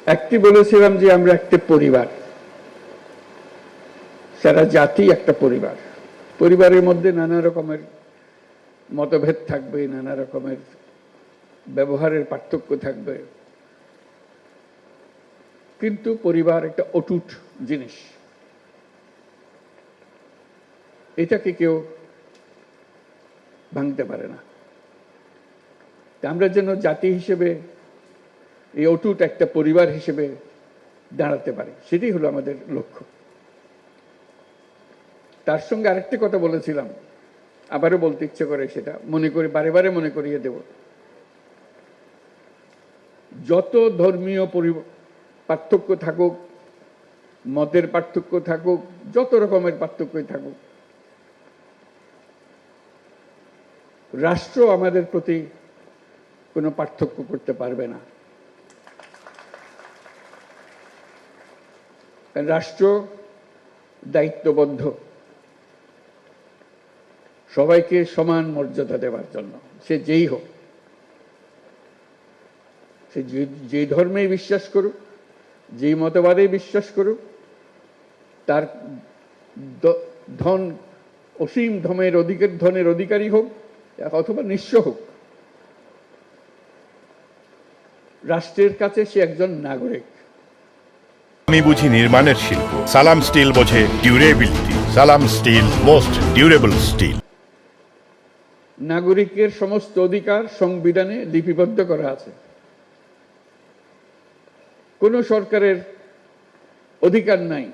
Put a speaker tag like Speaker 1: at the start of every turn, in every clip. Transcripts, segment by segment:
Speaker 1: একটি বলেছিলাম যে আমরা একটা পরিবার, সারা জাতি একটা পরিবার। পরিবারের মধ্যে নানা রকমের মতভেদ থাকবে, নানা রকমের ব্যবহারের পার্থক্য থাকবে, কিন্তু পরিবার একটা অটুট জিনিস, এটাকে কেউ ভাঙতে পারে না। আমরা যেন জাতি হিসেবে এই অটুট একটা পরিবার হিসেবে দাঁড়াতে পারি, সেটাই হলো আমাদের লক্ষ্য। তার সঙ্গে আরেকটি কথা বলেছিলাম, আবারও বলতে ইচ্ছে করে, সেটা মনে করি, বারে বারে মনে করিয়ে দেব। যত ধর্মীয় পার্থক্য থাকুক, মতের পার্থক্য থাকুক, যত রকমের পার্থক্যই থাকুক, রাষ্ট্র আমাদের প্রতি কোনো পার্থক্য করতে পারবে না। রাষ্ট্র দায়িত্ববদ্ধ সবাইকে সমান মর্যাদা দেওয়ার জন্য, সে যেই হোক, সে যে ধর্মে বিশ্বাস করুক, যেই মতবাদে বিশ্বাস করুক, তার ধন অসীম ধনের অধিকারী হোক অথবা নিঃস্ব হোক, রাষ্ট্রের কাছে সে একজন নাগরিক।
Speaker 2: আমি বুঝি নির্মাণের শিল্প, সালাম স্টিল বোঝে ডিউরেবিলিটি। সালাম স্টিল, মোস্ট ডিউরেবল স্টিল।
Speaker 1: নাগরিকের সমস্ত অধিকার সংবিধানে লিপিবদ্ধ করা আছে। কোনো সরকারের অধিকার নাই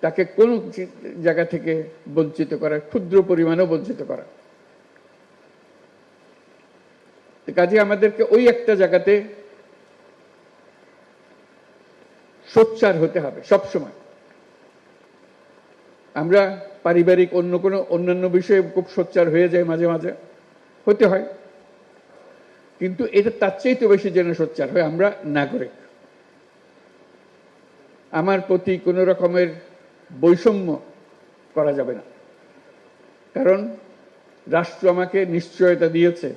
Speaker 1: তাকে কোনো জায়গা থেকে বঞ্চিত করা, ক্ষুদ্র পরিমাণেও বঞ্চিত করা। কাজে আমাদেরকে ওই একটা জায়গাতে সোচ্চার হতে হবে সব সময়। আমরা পারিবারিক অন্যান্য বিষয়ে খুব সোচ্চার হয়ে যায়, মাঝে মাঝে হতে হয়, কিন্তু এটা তার চাইতে বেশি যেন সোচ্চার হয় আমরা নাগরিক। আমার প্রতি কোনো রকমের বৈষম্য করা যাবে না, কারণ রাষ্ট্র আমাকে নিশ্চয়তা দিয়েছে,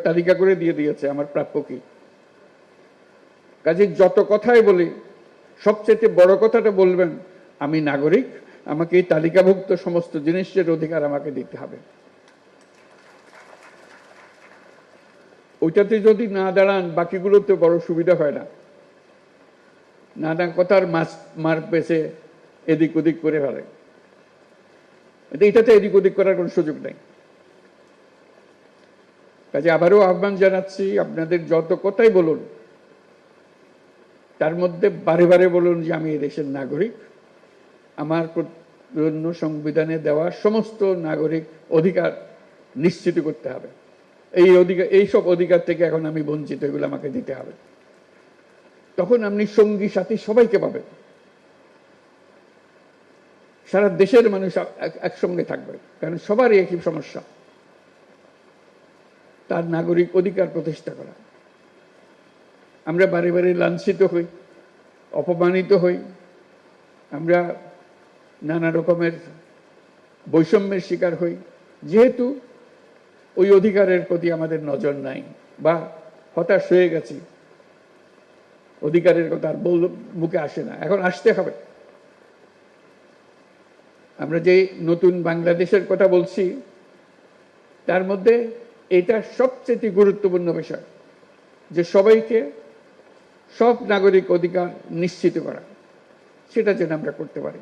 Speaker 1: তালিকা করে দিয়েছে আমার প্রাপ্য কি। কাজে যত কথাই বলি, সবচেয়ে বড় কথাটা বলবেন, আমি নাগরিক, আমাকে এই তালিকাভুক্ত সমস্ত জিনিসের অধিকার আমাকে দিতে হবে। ওইটাতে যদি না দাঁড়ান, বাকিগুলোতে বড় সুবিধা হয় না। নানা কথার মার পেছে এদিক ওদিক করে ফেলে, এটাতে এদিক ওদিক করার কোনো সুযোগ নেই। কাজে আবারও আহ্বান জানাচ্ছি, আপনাদের যত কথাই বলুন, তার মধ্যে বারে বারে বলুন যে আমি এই দেশের নাগরিক, আমার জন্য সংবিধানে দেওয়া সমস্ত নাগরিক অধিকার নিশ্চিত করতে হবে। এইসব অধিকার থেকে এখন আমি বঞ্চিত, এগুলো আমাকে দিতে হবে। তখন আপনি সঙ্গী সাথী সবাইকে পাবেন, সারা দেশের মানুষ একসঙ্গে থাকবে, কারণ সবারই একই সমস্যা, তার নাগরিক অধিকার প্রতিষ্ঠা করা। আমরা বারে বারে লাঞ্ছিত হই, অপমানিত হই, আমরা নানা রকমের বৈষম্যের শিকার হই, যেহেতু ওই অধিকারের প্রতি আমাদের নজর নাই বা হতাশ হয়ে গেছি, অধিকারের কথা আর মুখে আসে না। এখন আসতে হবে। আমরা যে নতুন বাংলাদেশের কথা বলছি, তার মধ্যে এটা সবচেয়ে গুরুত্বপূর্ণ বিষয়, যে সবাইকে সব নাগরিক অধিকার নিশ্চিত করা, সেটা যেন আমরা করতে পারি।